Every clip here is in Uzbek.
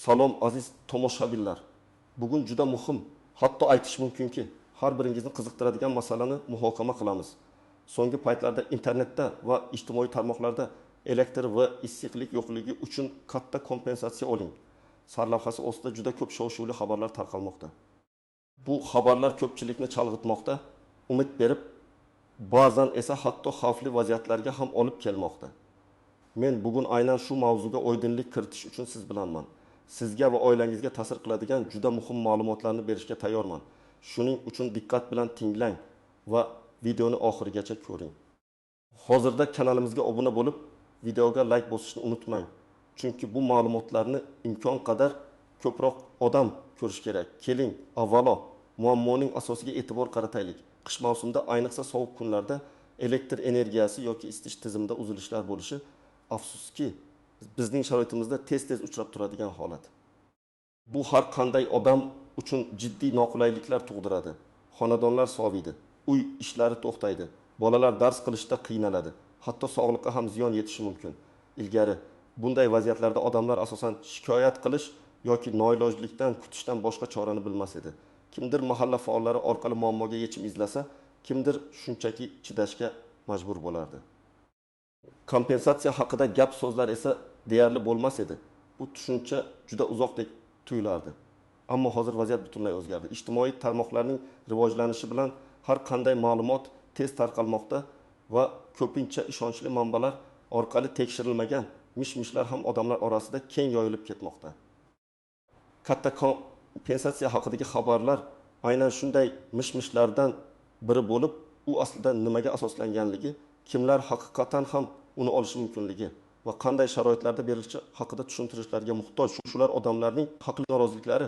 Salom aziz tomoshabinlar. Bugun juda muhim, hatto aytish mumkinki, har biringizni qiziqtiradigan masalani muhokama qilamiz. So'nggi paytlarda internetda va ijtimoiy tarmoqlarda elektr va issiqlik yo'qligi uchun katta kompensatsiya oling sarlavhasi ostida juda ko'p shov-shuvli xabarlar tarqalmoqda. Bu xabarlar ko'pchilikni chalg'itmoqda, umid berib, ba'zan esa hatto xavfli vaziyatlarga ham olib kelmoqda. Men bugun aynan shu mavzuga oydinlik kiritish uchun siz bilanman. Sizga va oilangizga ta'sir qiladigan juda muhim ma'lumotlarni berishga tayyorman. Shuning uchun diqqat bilan tinglang va videoni oxirigacha ko'ring. Hozirda kanalimizga obuna bo'lib, videoga like bosishni unutmang. Chunki bu ma'lumotlarni imkon qadar ko'proq odam ko'rish kerak. Keling, avvalo muammoning asosiga e'tibor qarataylik. Qish mavsumida, ayniqsa sovuq kunlarda elektr energiyasi yoki isitish tizimida uzilishlar bo'lishi afsuski bizning sharoitimizda tez-tez uchrab turadigan holat. Bu har qanday odam uchun jiddiy noqulayliklar tug'diradi. Xonadonlar soviydi, uy ishlari to'xtaydi, bolalar dars qilishda qiynaladi, hatto sog'liqqa ham ziyon yetishi mumkin. Ilgari bunday vaziyatlarda odamlar asosan shikoyat qilish yoki noilojlikdan kutishdan boshqa chorani bilmas edi. Kimdir mahalla faollari orqali muammoga yechim izlasa, kimdir shunchaki chidashga majbur bo'lardi. Kompensatsiya haqida gap so'zlar esa deyarli bo'lmas edi. Bu tushuncha juda uzoqdek tuyulardi. Ammo hozir vaziyat butunlay o'zgardi. Ijtimoiy tarmoqlarning rivojlanishi bilan har qanday ma'lumot tez tarqalmoqda va ko'pincha ishonchli manbalar orqali tekshirilmagan mish-mishlar ham odamlar orasida keng yoyilib ketmoqda. Katta kompensatsiya haqidagi xabarlar aynan shunday mish-mishlardan biri bo'lib, u aslida nimaga asoslanganligi, kimlar haqiqatan ham uni olishi mumkinligi va qanday sharoitlarda berilishi haqida tushuntirishlarga muhtoj. Shular odamlarning haqli noroziliklari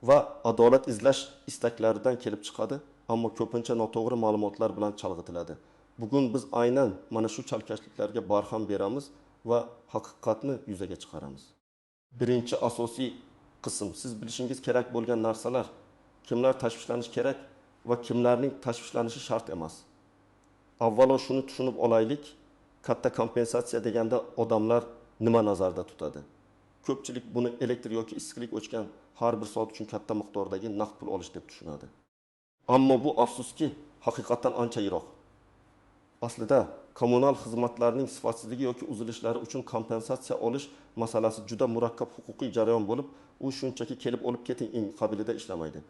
va adolat izlash istaklaridan kelib chiqadi, ammo ko'pincha noto'g'ri ma'lumotlar bilan chalg'itiladi. Bugun biz aynan mana shu chalkashliklarga barham beramiz va haqiqatni yuzaga chiqaramiz. Birinchi asosiy qism, siz bilishingiz kerak bo'lgan narsalar, kimlar tashvishlanishi kerak va kimlarning tashvishlanishi shart emas. Avvalo shuni tushunib olaylik, katta kompensatsiya deganda odamlar nima nazarda tutadi? Ko'pchilik buni elektr yoki issiqlik o'chgan har bir soat uchun katta miqdordagi naqd pul olish deb tushunadi. Ammo bu afsuski haqiqatdan ancha yiroq. Aslida kommunal xizmatlarning sifatsizligi yoki uzilishlari uchun kompensatsiya olish masalasi juda murakkab huquqiy jarayon bo'lib, u shunchaki kelib olib keting qabilida ishlamaydi.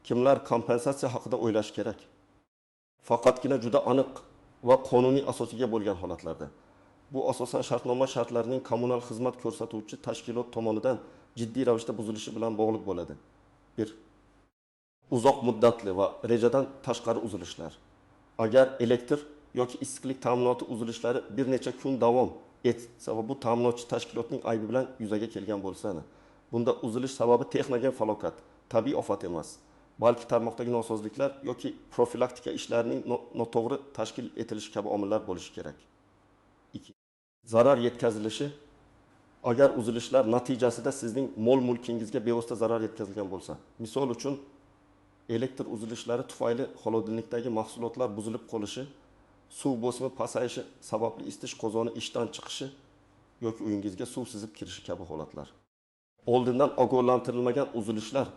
Kimlar kompensatsiya haqida o'ylash kerak? Faqatgina juda aniq va qonuniy asosiga bo'lgan holatlarda. Bu asosan shartnoma shartlarining kommunal xizmat ko'rsatuvchi tashkilot tomonidan jiddiy ravishda buzilishi bilan bog'liq bo'ladi. 1. Uzoq muddatli va rejadan tashqari uzilishlar. Agar elektr yoki issiqlik ta'minoti uzilishlari bir necha kun davom etsa va bu ta'minotchi tashkilotning aybi bilan yuzaga kelgan bo'lsa, bunda uzilish sababi texnogen falokat, tabiiy ofat emas, balki tarmoqdagi nosozliklar yoki profilaktika ishlarining noto'g'ri tashkil etilishi kabi omillar bo'lishi kerak. 2. Zarar yetkazilishi. Agar uzilishlar natijasida sizning mol-mulkingizga bevosita zarar yetkazilgan bo'lsa, misol uchun elektr uzilishlari tufayli xolodilnikdagi mahsulotlar buzilib qolishi, suv bosimi pasayishi sababli isitish qozoni ishdan chiqishi yoki uyingizga suv sizib kirishi kabi holatlar. Oldindan ogohlantirilmagan uzilishlar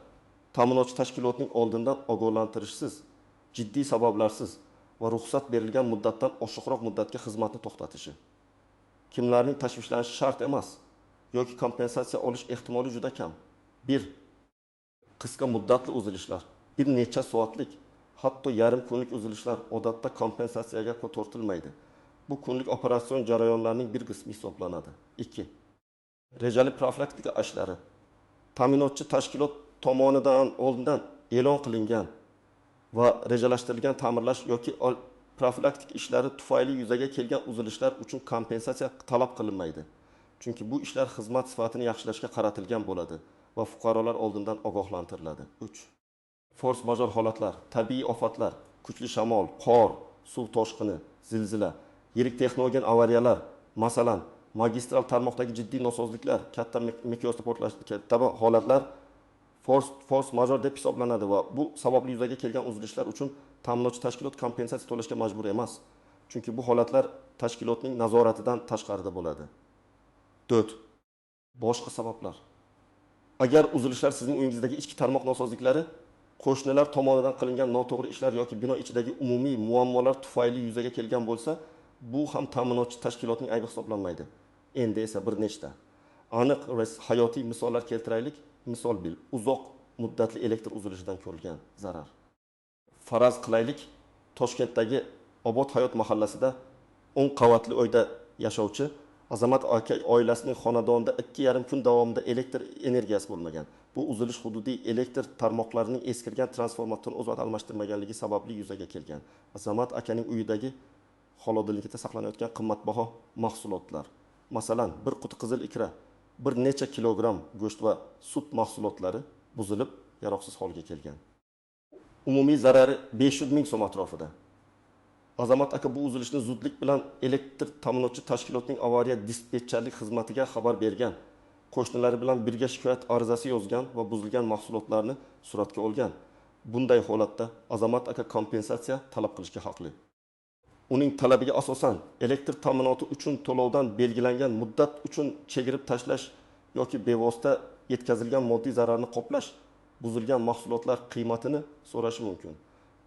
ta'minotchi tashkilotning oldindan ogohlantirishsiz, jiddiy sabablarsiz va ruxsat berilgan muddatdan oshiqroq muddatga xizmatni to'xtatishi. Kimlarning tashvishlanishi shart emas yoki kompensatsiya olish ehtimoli juda kam. 1. Qisqa muddatli uzilishlar, bir necha soatlik, hatto yarim kunlik uzilishlar odatda kompensatsiyaga tortilmaydi. Bu kunlik operatsion jarayonlarning bir qismi hisoblanadi. 2. Rejali profilaktika ishlari. Ta'minotchi tashkilot tomonidan oldindan e'lon qilingan va rejalashtirilgan ta'mirlash yoki profilaktik ishlari tufayli yuzaga kelgan uzilishlar uchun kompensatsiya talab qilinmaydi. Chunki bu ishlar xizmat sifatini yaxshilashga qaratilgan bo'ladi va fuqarolar oldindan ogohlantiriladi. 3. Force major holatlar, tabiiy ofatlar, kuchli shamol, qor, suv toshqini, zilzila, yirik texnogen avariyalar, masalan, magistral tarmoqdagi jiddiy nosozliklar, katta miqyosda portlash kabi holatlar force major deb hisoblanadi va bu sababli yuzaga kelgan uzilishlar uchun ta'minotchi tashkilot kompensatsiya to'lashga majbur emas. Chunki bu holatlar tashkilotning nazoratidan tashqarida bo'ladi. 4. Boshqa sabablar. Agar uzilishlar sizning uyingizdagi ichki tarmoq nosozliklari qo'shnilar tomonidan qilingan noto'g'ri ishlar yoki bino ichidagi umumiy muammolar tufayli yuzaga kelgan bo'lsa, bu ham ta'minotchi tashkilotning aybi hisoblanmaydi. Endi esa bir nechta aniq va hayotiy misollar keltiraylik. Misol bil, uzoq muddatli elektr uzilishidan ko'rilgan zarar. Faraz qilaylik, Toshkentdagi Obod Hayot mahallasida 10 qavatli uyda yashovchi Azamat aka oilasining xonadonida 2,5 kun davomida elektr energiyasi bo'lmagan. Bu uzilish hududiy elektr tarmoqlarining eskirgan transformatorni o'zaro almashtirmaganligi sababli yuzaga kelgan. Azamat akaning uyidagi xolodilnikida saqlanayotgan qimmatbaho mahsulotlar, masalan, bir quti qizil ikra, bir necha kilogramm go'sht va sut mahsulotlari buzilib, yaroqsiz holga kelgan. Umumiy zarari 500 ming so'm atrofida. Azamat aka bu uzilishni zudlik bilan elektr ta'minotchi tashkilotning avariya dispetcherlik xizmatiga xabar bergan. Qo'shnilari bilan birga shikoyat arizasi yozgan va buzilgan mahsulotlarni suratga olgan. Bunday holatda Azamat aka kompensatsiya talab qilishga haqli. Uning talabiga asosan elektr ta'minoti uchun to'lovdan belgilangan muddat uchun chegirib tashlash yoki bevosita yetkazilgan moddiy zararni qoplash, buzilgan mahsulotlar qiymatini so'rashi mumkin.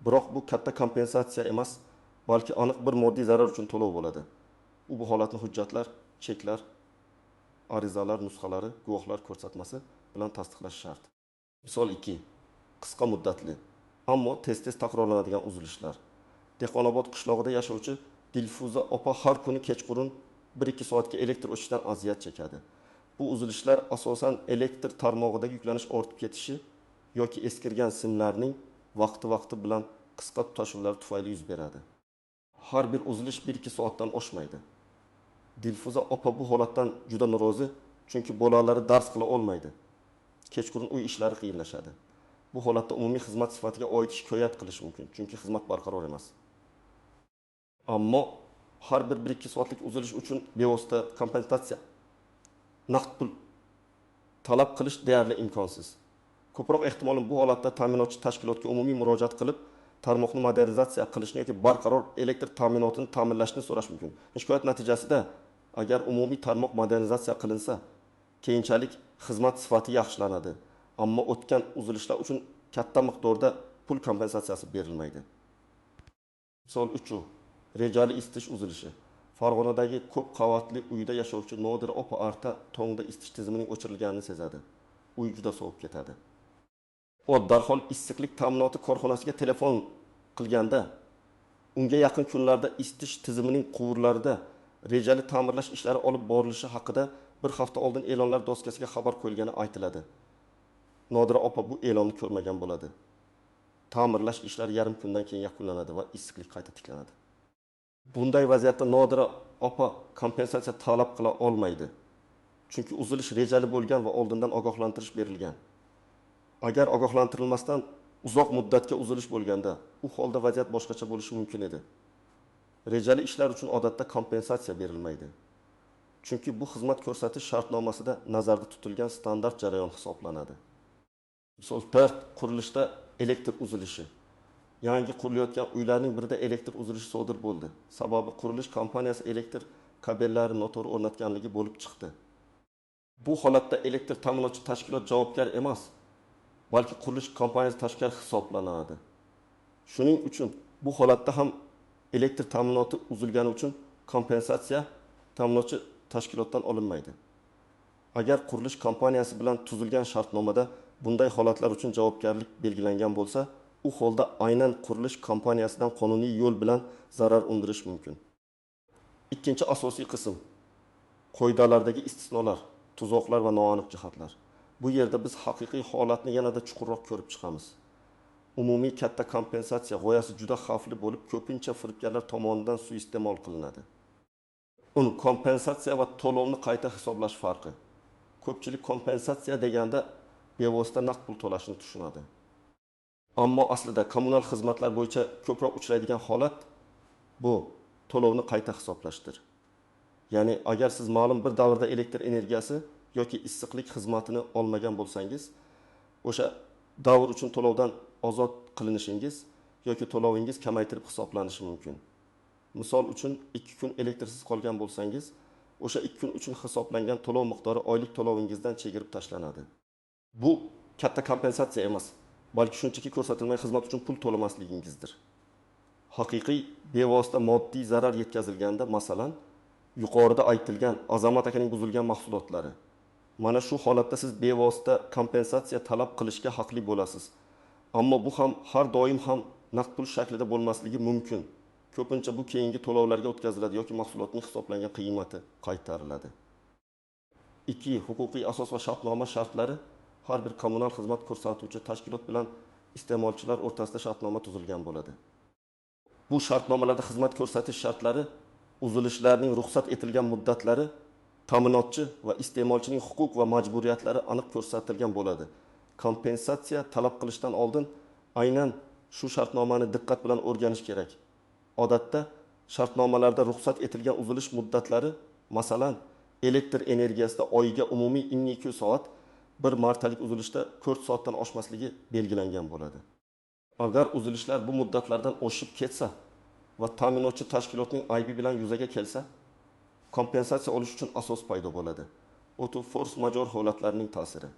Biroq bu katta kompensatsiya emas, balki aniq bir moddiy zarar uchun to'lov bo'ladi. Bu holatni hujjatlar, cheklar, arizalar nusxalari, guvohlar ko'rsatmasi bilan tasdiqlash shart. Misol 2. Qisqa muddatli, ammo tez-tez takrorlanadigan uzilishlar. Dehqonobod qishlog'ida yashovchi Dilfuza opa har kuni kechqurun 1-2 soatga elektr o'chishidan aziyat chekadi. Bu uzilishlar asosan elektr tarmog'idagi yuklanish ortib ketishi yoki eskirgan simlarning vaqti bilan qisqa tutashuvlar tufayli yuz beradi. Har bir uzilish 1-2 soatdan oshmaydi. Dilfuza opa bu holatdan juda norozi, chunki bolalari dars qila olmaydi. Kechqurun uy ishlari qiyinlashadi. Bu holatda umumiy xizmat sifatiga oid shikoyat qilish mumkin, chunki xizmat barqaror emas. Ammo har bir 1-2 soatlik uzilish uchun bevosita kompensatsiya, naqd pul talab qilish deyarli imkonsiz. Ko'proq ehtimolin bu holatda ta'minotchi tashkilotga umumiy murojaat qilib, tarmoqni modernizatsiya qilishni yoki barqaror elektr ta'minotini ta'minlashni so'rash mumkin. Shikoyat natijasida agar umumiy tarmoq modernizatsiya qilinsa, keyinchalik xizmat sifati yaxshilanadi. Ammo o'tgan uzilishlar uchun katta miqdorda pul kompensatsiyasi berilmaydi. Misol 3. Rejali isitish uzilishi. Farg'onadagi ko'p qavatli uyda yashovchi Nodira opa arta tongda isitish tizimining o'chirilganini sezadi. Uy juda sovib ketadi. U darhol issiqlik ta'minoti korxonasiga telefon qilganda, unga yaqin kunlarda isitish tizimining quvurlarida rejali ta'mirlash ishlari olib borilishi haqida bir hafta oldin e'lonlar doskasiga xabar qo'yilgani aytiladi. Nodira opa bu e'lonni ko'rmagan bo'ladi. Ta'mirlash ishlari yarim kundan keyin yakunlanadi va issiqlik qayta tiklanadi. Bunday vaziyatda Nodira opa kompensatsiya talab qila olmaydi. Chunki uzilish rejali bo'lgan va oldindan ogohlantirish berilgan. Agar ogohlantirilmasdan uzoq muddatga uzilish bo'lganda, u holda vaziyat boshqacha bo'lishi mumkin edi. Rejali ishlar uchun odatda kompensatsiya berilmaydi. Chunki bu xizmat ko'rsatish shartnomasida nazarda tutilgan standart jarayon hisoblanadi. Misol 4. Qurilishda elektr uzilishi. Yangi qurilayotgan uylarning birida elektr uzilishi sodir bo'ldi. Sababi qurilish kompaniyasi elektr kabellari noto'g'ri o'rnatganligi bo'lib chiqdi. Bu holatda elektr ta'minotchi tashkilot javobgar emas, balki qurilish kompaniyasi tashkilot hisoblanadi. Shuning uchun bu holatda ham elektr ta'minoti uzilgani uchun kompensatsiya ta'minotchi tashkilotdan olinmaydi. Agar qurilish kompaniyasi bilan tuzilgan shartnomada bunday holatlar uchun javobgarlik belgilangan bo'lsa, u holda aynan qurilish kompaniyasidan qonuniy yo'l bilan zarar undirish mumkin. Ikkinchi asosiy qism qoidalardagi istisnolar, tuzoqlar va noaniq jihatlar. Bu yerda biz haqiqiy holatni yanada chuqurroq ko'rib chiqamiz. Umumiy katta kompensatsiya g'oyasi juda xavfli bo'lib, ko'pincha firibgarlar tomonidan suiiste'mol qilinadi. Kompensatsiya va to'lovni qayta hisoblash farqi. Ko'pchilik kompensatsiya deganda bevosita naqd pul to'lashni tushunadi. Ammo aslida kommunal xizmatlar bo'yicha ko'proq uchraydigan holat bu to'lovni qayta hisoblashdir. Ya'ni agar siz ma'lum bir davrda elektr energiyasi yoki issiqlik xizmatini olmagan bo'lsangiz, o'sha davr uchun to'lovdan ozod qilinishingiz yoki to'lovingiz kamaytirib hisoblanishi mumkin. Misol uchun 2 kun elektrsiz qolgan bo'lsangiz, o'sha 2 kun uchun hisoblangan to'lov miqdori oylik to'lovingizdan chegirib tashlanadi. Bu katta kompensatsiya emas, balki shunchaki ko'rsatilmagan xizmat uchun pul to'lamasligingizdir. Haqiqiy bevosita moddiy zarar yetkazilganda, masalan, yuqorida aytilgan Azamat akaning buzilgan mahsulotlari, mana shu holatda siz bevosita kompensatsiya talab qilishga haqli bo'lasiz. Ammo bu ham har doim ham naqd pul shaklida bo'lmasligi mumkin. Ko'pincha bu keyingi to'lovlarga o'tkaziladi yoki mahsulotning hisoblangan qiymati qaytariladi. 2. Huquqiy asos va shartnoma shartlari. Har bir kommunal xizmat ko'rsatuvchi tashkilot bilan iste'molchilar o'rtasida shartnoma tuzilgan bo'ladi. Bu shartnomalarda xizmat ko'rsatish shartlari, uzilishlarning ruxsat etilgan muddatlari, ta'minotchi va iste'molchining huquq va majburiyatlari aniq ko'rsatilgan bo'ladi. Kompensatsiya talab qilishdan oldin aynan shu shartnomani diqqat bilan o'rganish kerak. Odatda shartnomalarda ruxsat etilgan uzilish muddatlari, masalan, elektr energiyasida oyiga umumiy 12 soat, bir martalik uzilishda 4 soatdan oshmasligi belgilangan bo'ladi. Agar uzilishlar bu muddatlardan oshib ketsa va ta'minotchi tashkilotning aybi bilan yuzaga kelsa, kompensatsiya olish uchun asos paydo bo'ladi. O'tu force majeure holatlarining ta'siri.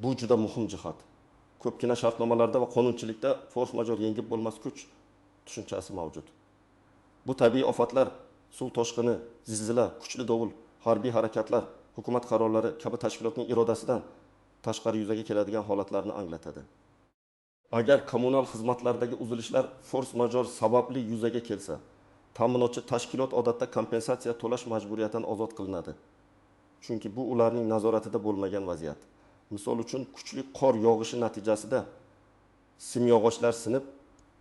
Bu juda muhim jihat. Ko'pgina shartnomalarda va qonunchilikda force majeure yengib bo'lmas kuch tushunchasi mavjud. Bu tabiiy ofatlar, suv toshqini, zilzila, kuchli dovul, harbiy harakatlar, hukumat qarorlari kabi tashkilotning irodasidan tashqari yuzaga keladigan holatlarni anglatadi. Agar kommunal xizmatlardagi uzilishlar force majeure sababli yuzaga kelsa, ta'minotchi tashkilot odatda kompensatsiya to'lash majburiyatidan ozod qilinadi. Chunki bu ularning nazoratida bo'lmagan vaziyat. Misol uchun, kuchli qor yog'ishi natijasida simyog'ochlar sinib,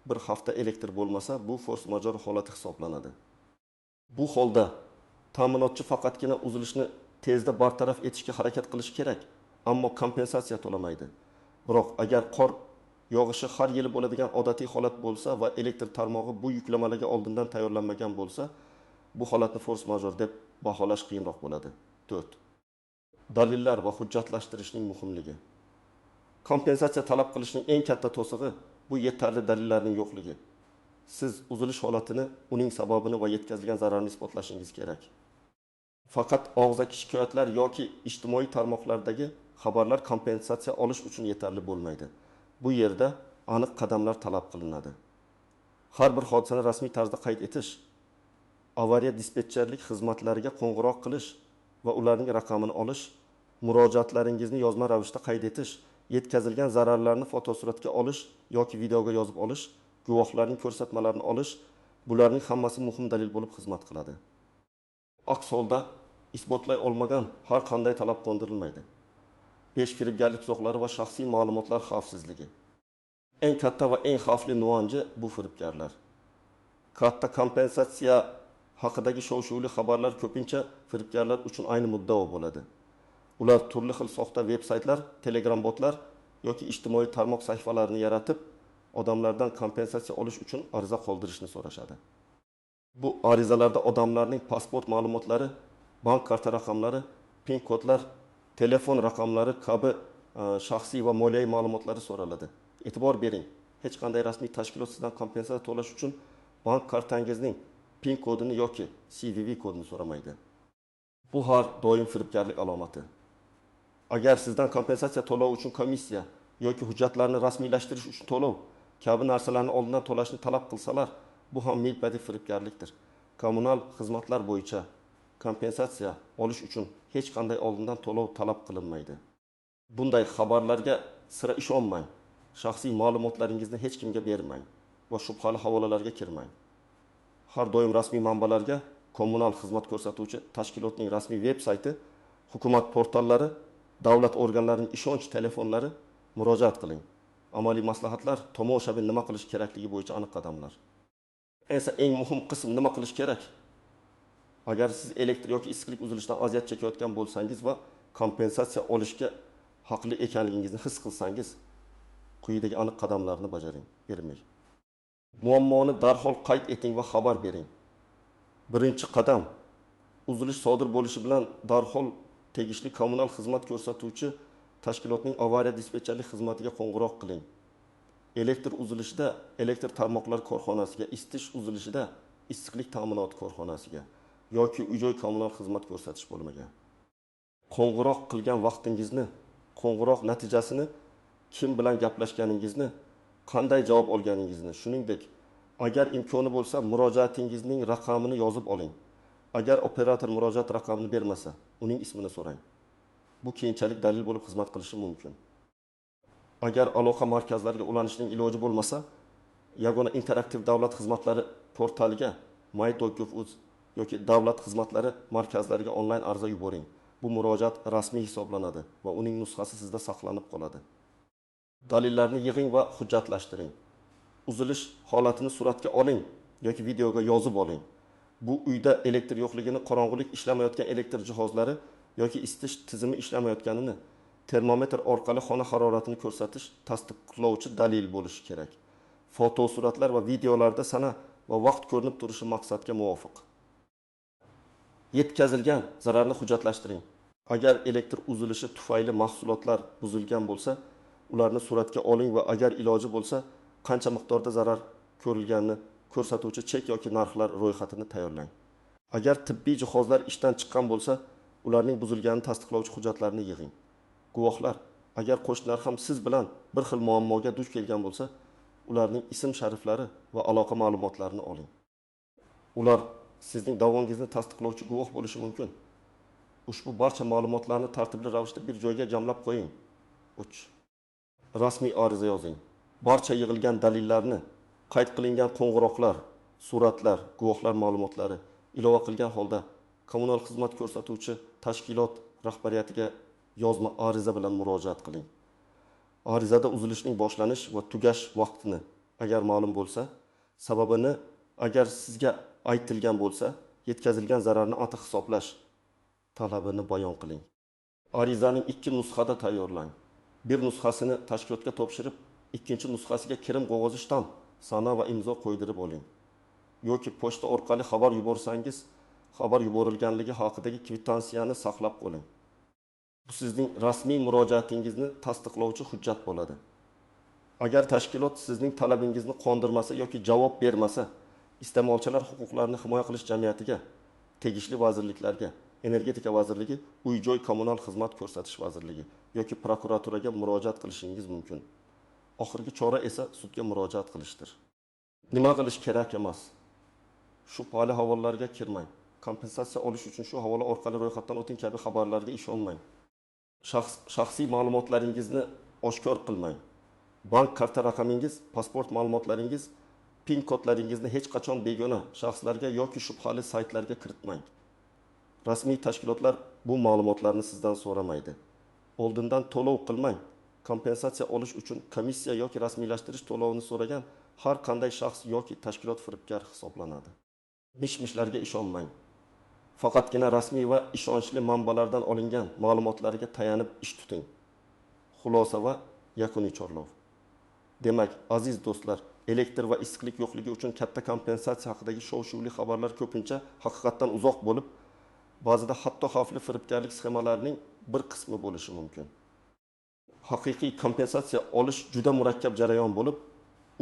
bir hafta elektr bo'lmasa, bu force majeure holati hisoblanadi. Bu holda ta'minotchi faqatgina uzilishni tezda bartaraf etishga harakat qilishi kerak, ammo kompensatsiya to'lamaydi. Biroq agar qor yog'ishi har yili bo'ladigan odatiy holat bo'lsa va elektr tarmog'i bu yuklamalarga oldindan tayyorlanmagan bo'lsa, bu holatni force majeure deb baholash qiyinroq bo'ladi. 4. Dalillar va hujjatlashtirishning muhimligi. Kompensatsiya talab qilishning eng katta to'sig'i bu yetarli dalillarning yo'qligi. Siz uzilish holatini, uning sababini va yetkazilgan zararni isbotlashingiz kerak. Faqat og'zaki shikoyatlar yoki ijtimoiy tarmoqlardagi xabarlar kompensatsiya olish uchun yetarli bo'lmaydi. Bu yerda aniq qadamlar talab qilinadi. Har bir hodisani rasmiy tarzda qayd etish, avariya dispetcherlik xizmatlariga qo'ng'iroq qilish va ularning raqamini olish, murojaatlaringizni yozma ravishda qayd etish, yetkazilgan zararlarni fotosuratga olish yoki videoga yozib olish, guvohlarning ko'rsatmalarini olish, bularning hammasi muhim dalil bo'lib xizmat qiladi. Aks holda isbotlay olmagan har qanday talab qo'ndirilmaydi. 5 firibgarlik tuzoqlari va shaxsiy ma'lumotlar xavfsizligi. Eng katta va eng xavfli nuanji bu firibgarlar. Katta kompensatsiya haqidagi shov-shuvli xabarlar ko'pincha firibgarlar uchun ayni muddao bo'ladi. Ular turli xil soxta veb-saytlar, Telegram botlar yoki ijtimoiy tarmoq sahifalarini yaratib, odamlardan kompensatsiya olish uchun ariza qoldirishni so'rashadi. Bu arizalarda odamlarning pasport ma'lumotlari, bank karta raqamlari, PIN kodlar, telefon raqamlari kabi shaxsiy va moliyaviy ma'lumotlari so'raladi. E'tibor bering, hech qanday rasmiy tashkilot sizdan kompensatsiya to'lash uchun bank kartangizning PIN kodini yoki CVV kodini so'ramaydi. Bu har doim firibgarlik alomati. Agar sizdan kompensatsiya to'lov uchun komissiya yoki hujjatlarni rasmiylashtirish uchun to'lov kabi narsalarni oldindan to'lashni talab qilsalar, bu ham milbadi firibgarlikdir. Kommunal xizmatlar bo'yicha kompensatsiya olish uchun hech qanday oldindan to'lov talab qilinmaydi. Bunday xabarlarga sira ishonmang. Shaxsiy ma'lumotlaringizni hech kimga bermang va shubhali havolalarga kirmang. Har doim rasmiy manbalarga, kommunal xizmat ko'rsatuvchi tashkilotning rasmiy veb-sayti, hukumat portallari, davlat organlarining ishonch telefonlari murojaat qiling. Amaliy maslahatlar, tomoshabin nima qilish kerakligi bo'yicha aniq qadamlar. Eng muhim qism nima qilish kerak? Agar siz elektr yoki issiqlik uzilishidan aziyat chekayotgan bo'lsangiz va kompensatsiya olishga haqli ekanligingizni his qilsangiz, quyidagi aniq qadamlarni bajaring, ermang. Muammoni darhol qayd eting va xabar bering. Birinchi qadam, uzilish sodir bo'lishi bilan darhol tegishli kommunal xizmat ko'rsatuvchi tashkilotning avariya dispetcherlik xizmatiga qo'ng'iroq qiling. Elektr uzilishida elektr tarmoqlari korxonasiga, isitish uzilishida issiqlik ta'minoti korxonasiga yoki uy-joy kommunal xizmat ko'rsatish bo'limiga. Qo'ng'iroq qilgan vaqtingizni qo'ng'iroq natijasini, kim bilan gaplashganingizni, qanday javob olganingizni, shuningdek, agar imkoni bo'lsa murojaatingizning raqamini yozib oling. Agar operator murojaat raqamini bermasa, uning ismini so'rang. Bu keyinchalik dalil bo'lib xizmat qilishi mumkin. Agar aloqa markazlariga ulanishning iloji bo'lmasa, yagona interaktiv davlat xizmatlari portaliga my.gov.uz yoki davlat xizmatlari markazlariga onlayn ariza yuboring. Bu murojaat rasmiy hisoblanadi va uning nusxasi sizda saqlanib qoladi. Dalillarni yig'ing va hujjatlashtiring. Uzilish holatini suratga oling yoki videoga yozib oling. Bu uyda elektr yo'qligini, qorong'ulik, ishlamayotgan elektr jihozlari yoki isitish tizimi ishlamayotganini termometr orqali xona haroratini ko'rsatish tasdiqlovchi dalil bo'lishi kerak. Fotosuratlar va videolarda sana va vaqt ko'rinib turishi maqsadga muvofiq. Yetkazilgan zararni hujjatlashtiring. Agar elektr uzilishi tufayli mahsulotlar buzilgan bo'lsa, ularni suratga oling va agar iloji bo'lsa, qancha miqdorda zarar ko'rilganini ko'rsatuvchi chek yoki narxlar ro'yxatini tayyorlang. Agar tibbiy jihozlar ishdan chiqqan bo'lsa, ularning buzilganini tasdiqlovchi hujjatlarni yig'ing. Guvohlar, agar qo'shnilar ham siz bilan bir xil muammoga duch kelgan bo'lsa, ularning ism-shariflari va aloqa ma'lumotlarini oling. Ular sizning da'vongizni tasdiqlovchi guvoh bo'lishi mumkin. Ushbu barcha ma'lumotlarni tartibli ravishda bir joyga jamlab qo'ying. 3. Rasmiy ariza yozing. Barcha yig'ilgan dalillarni, qayd qilingan qo'ng'iroqlar, suratlar, guvohlar ma'lumotlari ilova qilgan holda kommunal xizmat ko'rsatuvchi tashkilot rahbariyatiga yozma ariza bilan murojaat qiling. Arizada uzilishning boshlanish va tugash vaqtini agar ma'lum bo'lsa, sababini agar sizga aytilgan bo'lsa, yetkazilgan zararni aniq hisoblash talabini bayon qiling. Arizaning 2 nusxada tayyorlang. Bir nusxasini tashkilotga topshirib, ikkinchi nusxasiga kirim qog'ozi shtamp, sana va imzo qo'ydirib oling. Yoki pochta orqali xabar yuborsangiz, xabar yuborilganligi haqidagi kvittansiyani saqlab qoling. Bu sizning rasmiy murojaatingizni tasdiqlovchi hujjat bo'ladi. Agar tashkilot sizning talabingizni qondirmasa yoki javob bermasa, iste'molchilar huquqlarini himoya qilish jamiyatiga, tegishli vazirliklarga, Energetika vazirligi, uy-joy kommunal xizmat ko'rsatish vazirligi yoki prokuraturaga murojaat qilishingiz mumkin. Oxirgi chora esa sudga murojaat qilishdir. Nima qilish kerak emas? Shubhali havollarga kirmang. Kompensatsiya olish uchun shu havola orqali ro'yxatdan o'ting kabi xabarlarga ishonmang. Shaxsiy ma'lumotlaringizni oshkor qilmang. Bank karta raqamingiz, pasport ma'lumotlaringiz, PIN kodlaringizni hech qachon begona shaxslarga yoki shubhali saytlarga kiritmang. Rasmiy tashkilotlar bu ma'lumotlarni sizdan so'ramaydi. Oldindan to'lov qilmang. Kompensatsiya olish uchun komissiya yoki rasmiylashtirish to'lovini so'ragan har qanday shaxs yoki tashkilot firibgar hisoblanadi. Mish-mishlarga ishonmang. Faqatgina rasmiy va ishonchli manbalardan olingan ma'lumotlarga tayanib ish tuting. Xulosa va yakuniy chorlov. Demak, aziz do'stlar, elektr va issiqlik yo'qligi uchun katta kompensatsiya haqidagi shov-shuvli xabarlar ko'pincha haqiqatdan uzoq bo'lib, ba'zida hatto xavfli firibgarlik sxemalarining bir qismi bo'lishi mumkin. Haqiqiy kompensatsiya olish juda murakkab jarayon bo'lib,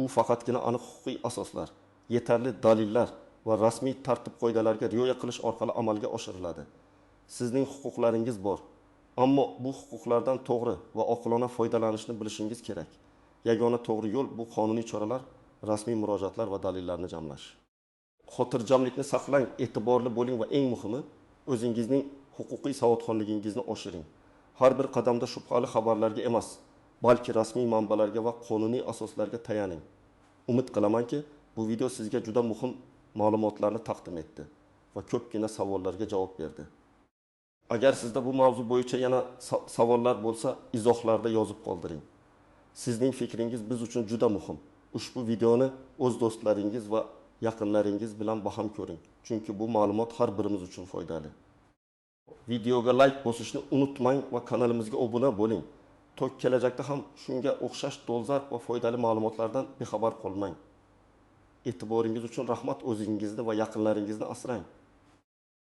u faqatgina aniq huquqiy asoslar, yetarli dalillar va rasmiy tartib-qoidalarga rioya qilish orqali amalga oshiriladi. Sizning huquqlaringiz bor, ammo bu huquqlardan to'g'ri va oqilona foydalanishni bilishingiz kerak. Yagona to'g'ri yo'l bu qonuniy choralar, rasmiy murojaatlar va dalillarni jamlash. Xotirjamlikni saqlang, e'tiborli bo'ling va eng muhimi, o'zingizning huquqiy savodxonligingizni oshiring. Har bir qadamda shubhali xabarlarga emas, balki rasmiy manbalarga va qonuniy asoslarga tayaning. Umid qilamanki, bu video sizga juda muhim ma'lumotlarni taqdim etdi va ko'pgina savollarga javob berdi. Agar sizda bu mavzu bo'yicha yana savollar bo'lsa, izohlarda yozib qoldiring. Sizning fikringiz biz uchun juda muhim. Ushbu videoni o'z do'stlaringiz va yaqinlaringiz bilan baham ko'ring, chunki bu ma'lumot har birimiz uchun foydali. Videoga like bosishni unutmang va kanalimizga obuna bo'ling. To'q kelajakda ham shunga o'xshash dolzarb va foydali ma'lumotlardan bexabar qolmang. E'tiboringiz uchun rahmat, o'zingizni va yaqinlaringizni asrang.